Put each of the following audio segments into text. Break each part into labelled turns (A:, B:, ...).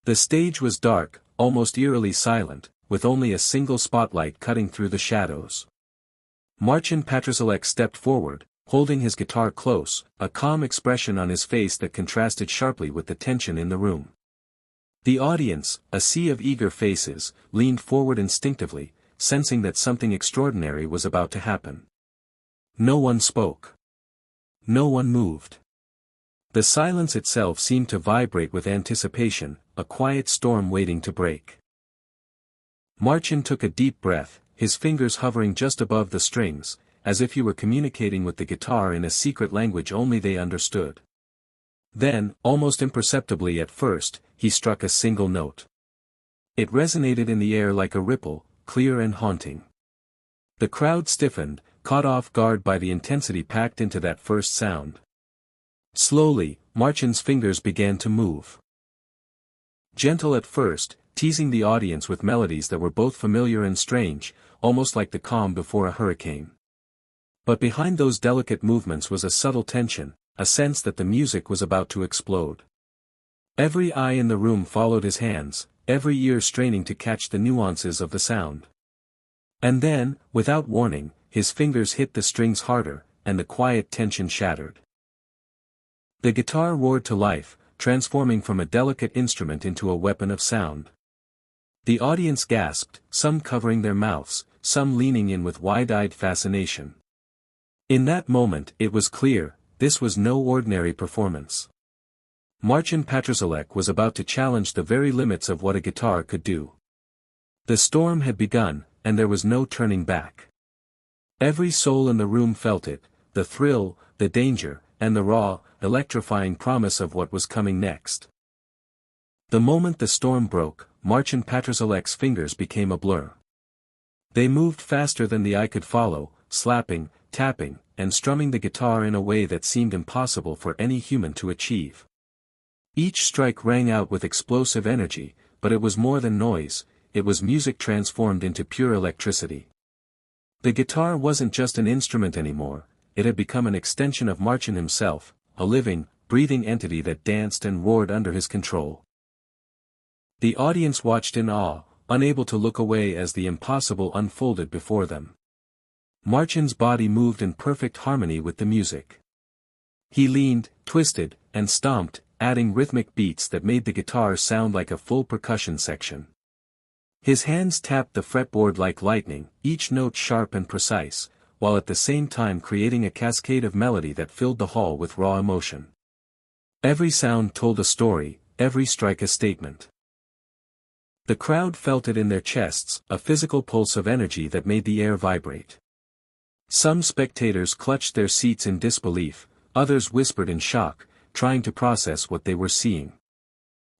A: The stage was dark, almost eerily silent, with only a single spotlight cutting through the shadows. Marcin Patrzalek stepped forward, holding his guitar close, a calm expression on his face that contrasted sharply with the tension in the room. The audience, a sea of eager faces, leaned forward instinctively, sensing that something extraordinary was about to happen. No one spoke. No one moved. The silence itself seemed to vibrate with anticipation, a quiet storm waiting to break. Marcin took a deep breath, his fingers hovering just above the strings, as if he were communicating with the guitar in a secret language only they understood. Then, almost imperceptibly at first, he struck a single note. It resonated in the air like a ripple, clear and haunting. The crowd stiffened, caught off guard by the intensity packed into that first sound. Slowly, Marcin's fingers began to move. Gentle at first, teasing the audience with melodies that were both familiar and strange, almost like the calm before a hurricane. But behind those delicate movements was a subtle tension, a sense that the music was about to explode. Every eye in the room followed his hands, every ear straining to catch the nuances of the sound. And then, without warning, his fingers hit the strings harder, and the quiet tension shattered. The guitar roared to life, transforming from a delicate instrument into a weapon of sound. The audience gasped, some covering their mouths, some leaning in with wide-eyed fascination. In that moment it was clear, this was no ordinary performance. Marcin Patrzalek was about to challenge the very limits of what a guitar could do. The storm had begun, and there was no turning back. Every soul in the room felt it, the thrill, the danger, and the raw, electrifying promise of what was coming next. The moment the storm broke, Marcin Patrzalek's fingers became a blur. They moved faster than the eye could follow, slapping, tapping, and strumming the guitar in a way that seemed impossible for any human to achieve. Each strike rang out with explosive energy, but it was more than noise, it was music transformed into pure electricity. The guitar wasn't just an instrument anymore, it had become an extension of Marcin himself, a living, breathing entity that danced and roared under his control. The audience watched in awe, unable to look away as the impossible unfolded before them. Marcin's body moved in perfect harmony with the music. He leaned, twisted, and stomped, adding rhythmic beats that made the guitar sound like a full percussion section. His hands tapped the fretboard like lightning, each note sharp and precise, while at the same time creating a cascade of melody that filled the hall with raw emotion. Every sound told a story, every strike a statement. The crowd felt it in their chests, a physical pulse of energy that made the air vibrate. Some spectators clutched their seats in disbelief, others whispered in shock, trying to process what they were seeing.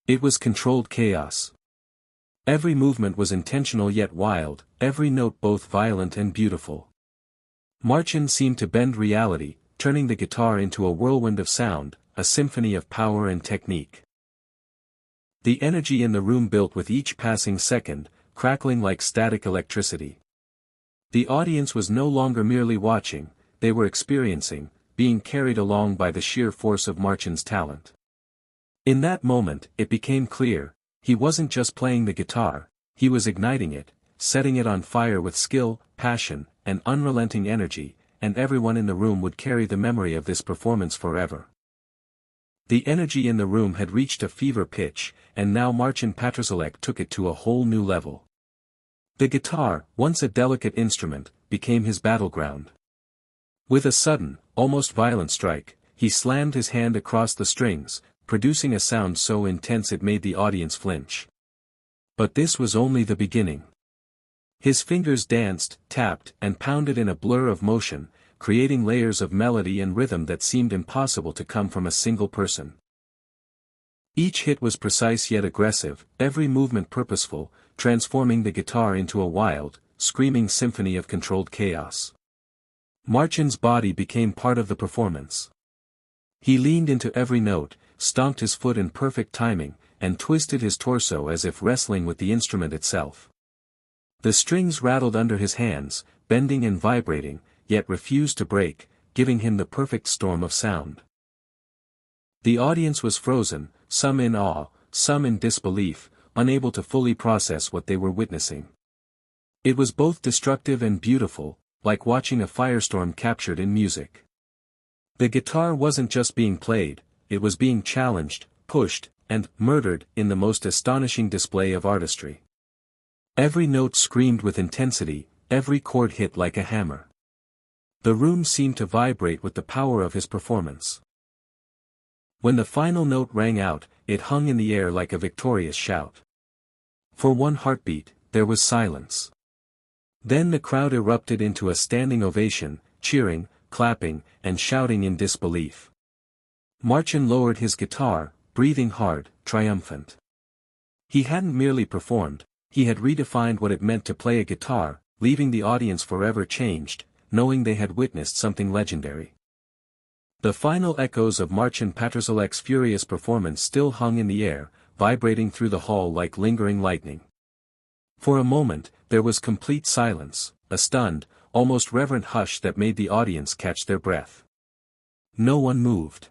A: It was controlled chaos. Every movement was intentional yet wild, every note both violent and beautiful. Marcin seemed to bend reality, turning the guitar into a whirlwind of sound, a symphony of power and technique. The energy in the room built with each passing second, crackling like static electricity. The audience was no longer merely watching, they were experiencing, being carried along by the sheer force of Marcin's talent. In that moment, it became clear, he wasn't just playing the guitar, he was igniting it, setting it on fire with skill, passion, and unrelenting energy, and everyone in the room would carry the memory of this performance forever. The energy in the room had reached a fever pitch, and now Marcin Patrzalek took it to a whole new level. The guitar, once a delicate instrument, became his battleground. With a sudden, almost violent strike, he slammed his hand across the strings, producing a sound so intense it made the audience flinch. But this was only the beginning. His fingers danced, tapped, and pounded in a blur of motion, creating layers of melody and rhythm that seemed impossible to come from a single person. Each hit was precise yet aggressive, every movement purposeful, transforming the guitar into a wild, screaming symphony of controlled chaos. Marcin's body became part of the performance. He leaned into every note, stomped his foot in perfect timing, and twisted his torso as if wrestling with the instrument itself. The strings rattled under his hands, bending and vibrating, yet refused to break, giving him the perfect storm of sound. The audience was frozen, some in awe, some in disbelief, unable to fully process what they were witnessing. It was both destructive and beautiful, like watching a firestorm captured in music. The guitar wasn't just being played, it was being challenged, pushed, and murdered in the most astonishing display of artistry. Every note screamed with intensity, every chord hit like a hammer. The room seemed to vibrate with the power of his performance. When the final note rang out, it hung in the air like a victorious shout. For one heartbeat, there was silence. Then the crowd erupted into a standing ovation, cheering, clapping, and shouting in disbelief. Marcin lowered his guitar, breathing hard, triumphant. He hadn't merely performed, he had redefined what it meant to play a guitar, leaving the audience forever changed, knowing they had witnessed something legendary. The final echoes of Marcin Patrzalek's furious performance still hung in the air, vibrating through the hall like lingering lightning. For a moment, there was complete silence, a stunned, almost reverent hush that made the audience catch their breath. No one moved.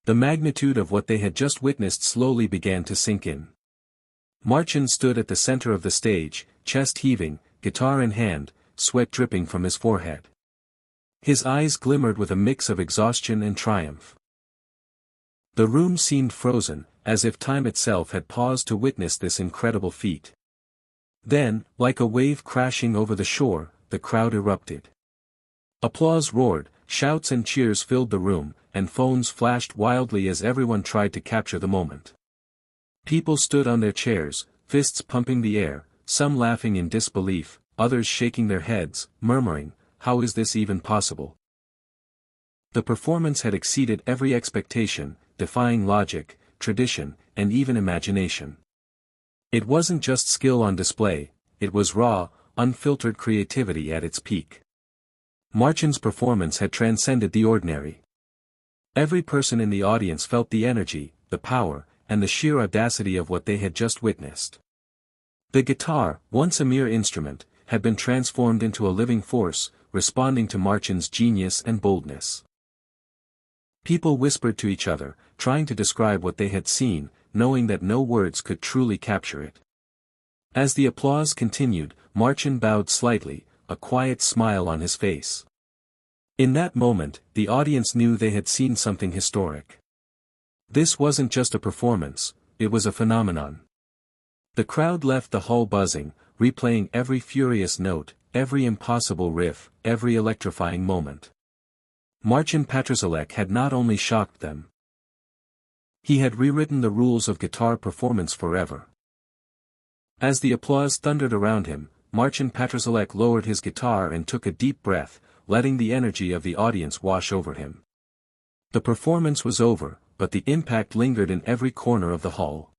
A: The magnitude of what they had just witnessed slowly began to sink in. Marcin stood at the center of the stage, chest heaving, guitar in hand, sweat dripping from his forehead. His eyes glimmered with a mix of exhaustion and triumph. The room seemed frozen, as if time itself had paused to witness this incredible feat. Then, like a wave crashing over the shore, the crowd erupted. Applause roared, shouts and cheers filled the room, and phones flashed wildly as everyone tried to capture the moment. People stood on their chairs, fists pumping the air, some laughing in disbelief, others shaking their heads, murmuring, "How is this even possible?" The performance had exceeded every expectation, defying logic, tradition, and even imagination. It wasn't just skill on display, it was raw, unfiltered creativity at its peak. Marcin's performance had transcended the ordinary. Every person in the audience felt the energy, the power, and the sheer audacity of what they had just witnessed. The guitar, once a mere instrument, had been transformed into a living force, responding to Marcin's genius and boldness. People whispered to each other, trying to describe what they had seen, knowing that no words could truly capture it. As the applause continued, Marcin bowed slightly, a quiet smile on his face. In that moment, the audience knew they had seen something historic. This wasn't just a performance, it was a phenomenon. The crowd left the hall buzzing, replaying every furious note, every impossible riff, every electrifying moment. Marcin Patrzalek had not only shocked them. He had rewritten the rules of guitar performance forever. As the applause thundered around him, Marcin Patrzalek lowered his guitar and took a deep breath, letting the energy of the audience wash over him. The performance was over, but the impact lingered in every corner of the hall.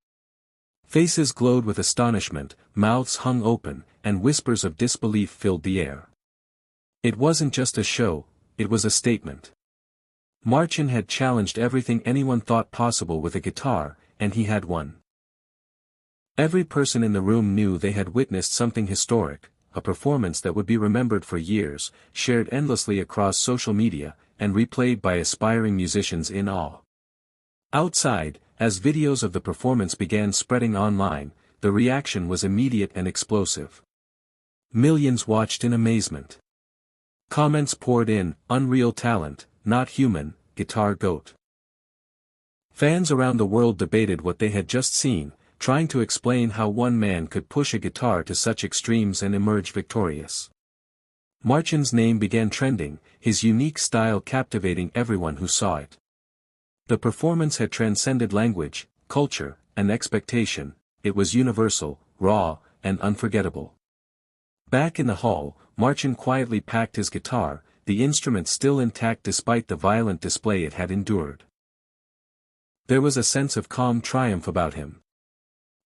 A: Faces glowed with astonishment, mouths hung open, and whispers of disbelief filled the air. It wasn't just a show, it was a statement. Marcin had challenged everything anyone thought possible with a guitar, and he had won. Every person in the room knew they had witnessed something historic, a performance that would be remembered for years, shared endlessly across social media, and replayed by aspiring musicians in awe. Outside, as videos of the performance began spreading online, the reaction was immediate and explosive. Millions watched in amazement. Comments poured in, "Unreal talent, not human, guitar goat." Fans around the world debated what they had just seen, trying to explain how one man could push a guitar to such extremes and emerge victorious. Marcin's name began trending, his unique style captivating everyone who saw it. The performance had transcended language, culture, and expectation, it was universal, raw, and unforgettable. Back in the hall, Marcin quietly packed his guitar, the instrument still intact despite the violent display it had endured. There was a sense of calm triumph about him.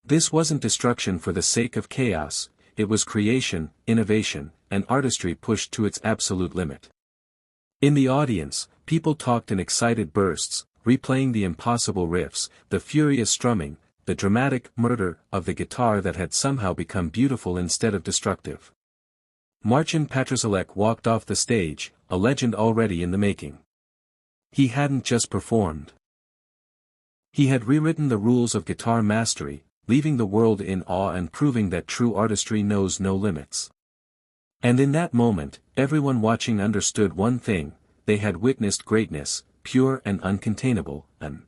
A: This wasn't destruction for the sake of chaos, it was creation, innovation, and artistry pushed to its absolute limit. In the audience, people talked in excited bursts, replaying the impossible riffs, the furious strumming, the dramatic murder of the guitar that had somehow become beautiful instead of destructive. Marcin Patrzalek walked off the stage, a legend already in the making. He hadn't just performed. He had rewritten the rules of guitar mastery, leaving the world in awe and proving that true artistry knows no limits. And in that moment, everyone watching understood one thing: they had witnessed greatness, pure and uncontainable, an